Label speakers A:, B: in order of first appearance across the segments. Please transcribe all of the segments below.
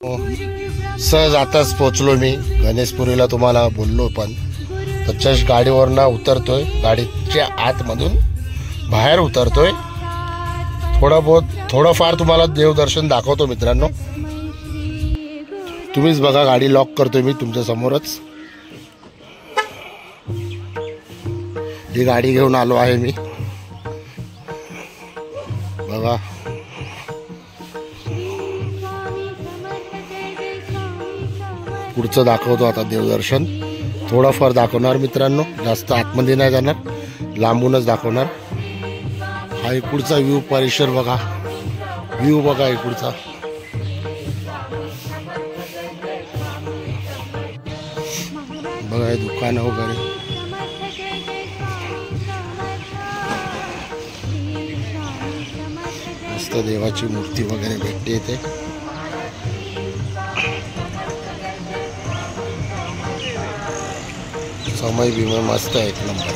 A: सहज आताच पोचलो मी गणेशपुरीला, तुम्हाला बोललो पण त्याच्याच गाडीवरनं उतरतोय, गाडीच्या आतमधून बाहेर उतरतोय. थोडंफार तुम्हाला देवदर्शन दाखवतो मित्रांनो. तुम्हीच बघा, गाडी लॉक करतोय मी तुमच्या समोरच. ही गाडी घेऊन आलो आहे मी, बघा. पुढचं दाखवतो आता देवदर्शन. थोडंफार दाखवणार मित्रांनो, जास्त आतमध्ये नाही जाणार, लांबूनच दाखवणार. हा इकडचा व्ह्यू, परिसर बघा, व्ह्यू बघा इकडचा. बघा हे दुकान वगैरे, मस्त देवाची मूर्ती वगैरे भेटते इथे. समय बिमय मस्त आहे, एक नंबर.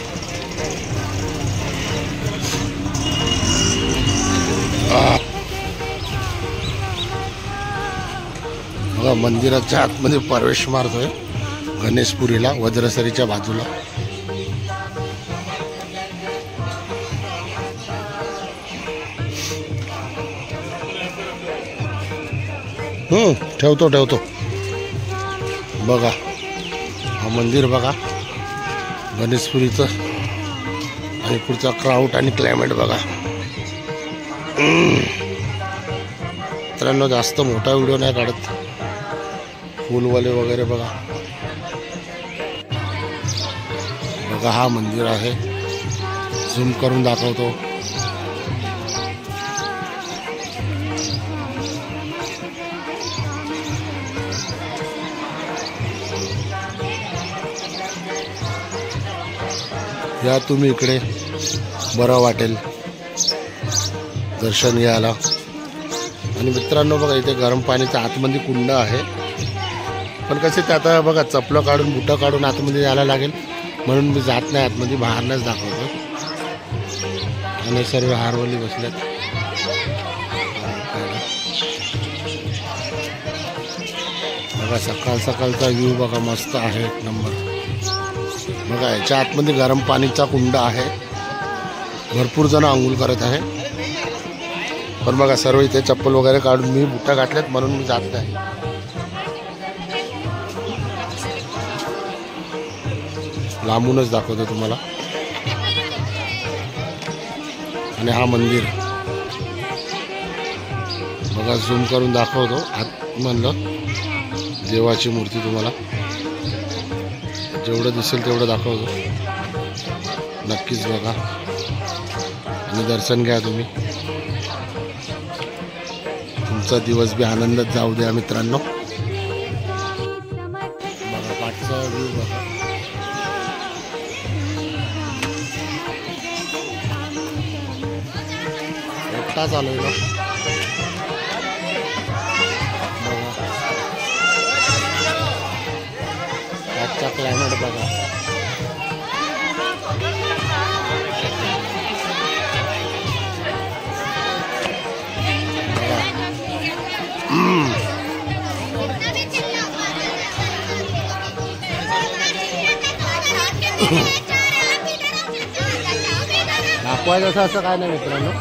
A: बघा मंदिराच्या आतमध्ये प्रवेश मारतोय गणेशपुरीला, वज्रसरीच्या बाजूला. ठेवतो बघा, हा मंदिर बघा गणेशपुरीचं. आणि पुढचा क्राऊड आणि क्लायमेट बघा. मित्रांनो जास्त मोठा व्हिडिओ नाही काढत, फुलवाले वगैरे बघा. बघा हा मंदिर आहे, झूम करून दाखवतो. या तुम्ही इकडे, बरं वाटेल दर्शन घ्यायला. आणि मित्रांनो बघा इथे गरम पाण्याचा आतमध्ये कुंड आहे, पण कसे ते आता बघा चपलं काढून बुटं काढून आतमध्ये यायला लागेल, म्हणून मी जात नाही आतमध्ये, बाहेरनंच दाखवतो. आणि सर्व हारवली बसल्यात. बघा सकाळ सकाळचा व्ह्यू बघा, मस्त आहे, एक नंबर. बघा याच्या आतमध्ये गरम पाणीचा कुंड आहे, भरपूर जण आंघोळ करत आहे. पण बघा सर्व इथे चप्पल वगैरे काढून मी बुटा घातल्यात, म्हणून मी जात नाही. लांबूनच दाखवतो तुम्हाला. आणि हा मंदिर बघा, झूम करून दाखवतो आत म्हणलं. देवाची मूर्ती तुम्हाला जेवढं दिसेल तेवढं दाखवतो, नक्कीच बघा आणि दर्शन घ्या तुम्ही. तुमचा दिवस बी आनंदात जाऊ द्या मित्रांनो. बघा पाठचा व्ह्यू बघा. एकटा चालू आहे ना. आजचा क्लायमेट बघा. दाखवायचं असं काय नाही मित्रांनो.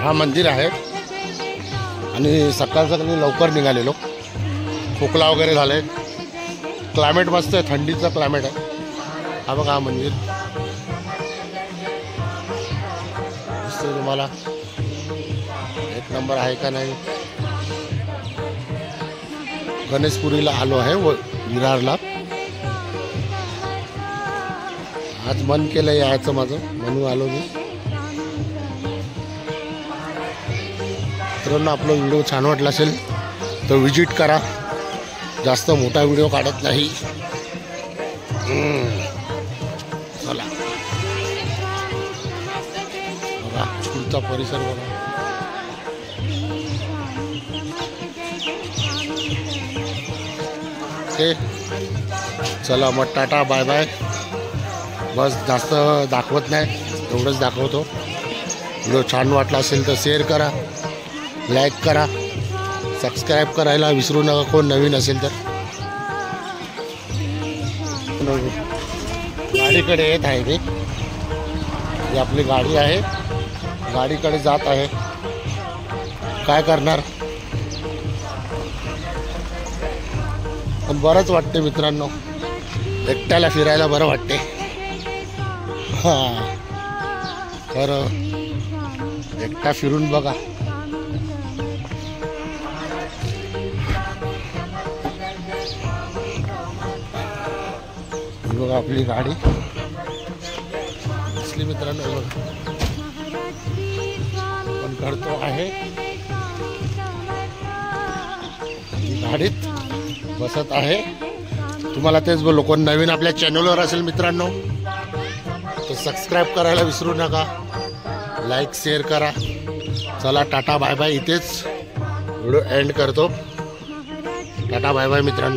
A: हा मंदिर आहे आणि सकाळ सकाळी लवकर निघालेलो. खोकला वगैरे झाले. क्लायमेट मस्त आहे, थंडीचं क्लायमेट आहे. हा बघा हा मंदिर दिसतंय तुम्हाला, एक नंबर आहे का नाही. गणेशपुरीला आलो आहे विरारला. आज मन केलं यायचं माझं, म्हणून आलो मी. मित्रांनो आपला व्हिडिओ छान वाटला असेल तर विजिट करा. जास्त मोठा व्हिडिओ काढत नाही. चला बघा पुढचा परिसर बघा. ओके चला मग टाटा बाय बाय. बस जास्त दाखवत नाही, एवढंच दाखवतो. व्हिडिओ छान वाटला असेल तर शेअर करा, लाईक करा, सबस्क्राईब करायला विसरू नका कोण नवीन असेल तर. गाडीकडे येत आहे मी. ही आपली गाडी आहे, गाडीकडे जात आहे. काय करणार, पण बरंच वाटते मित्रांनो, एकट्याला फिरायला बरं वाटते. हां खरं, एकटा फिरून बघा. बघा आपली गाडी दिसली मित्रांनो. पण करतो आहे गाडीत बसत आहे. तुम्हाला तेच बोललो, कोण नवीन आपल्या चॅनलवर असेल मित्रांनो तर सबस्क्राईब करायला विसरू नका, लाईक शेअर करा. चला टाटा बाय बाय. इथेच व्हिडिओ एंड करतो. टाटा बाय बाय मित्रांनो.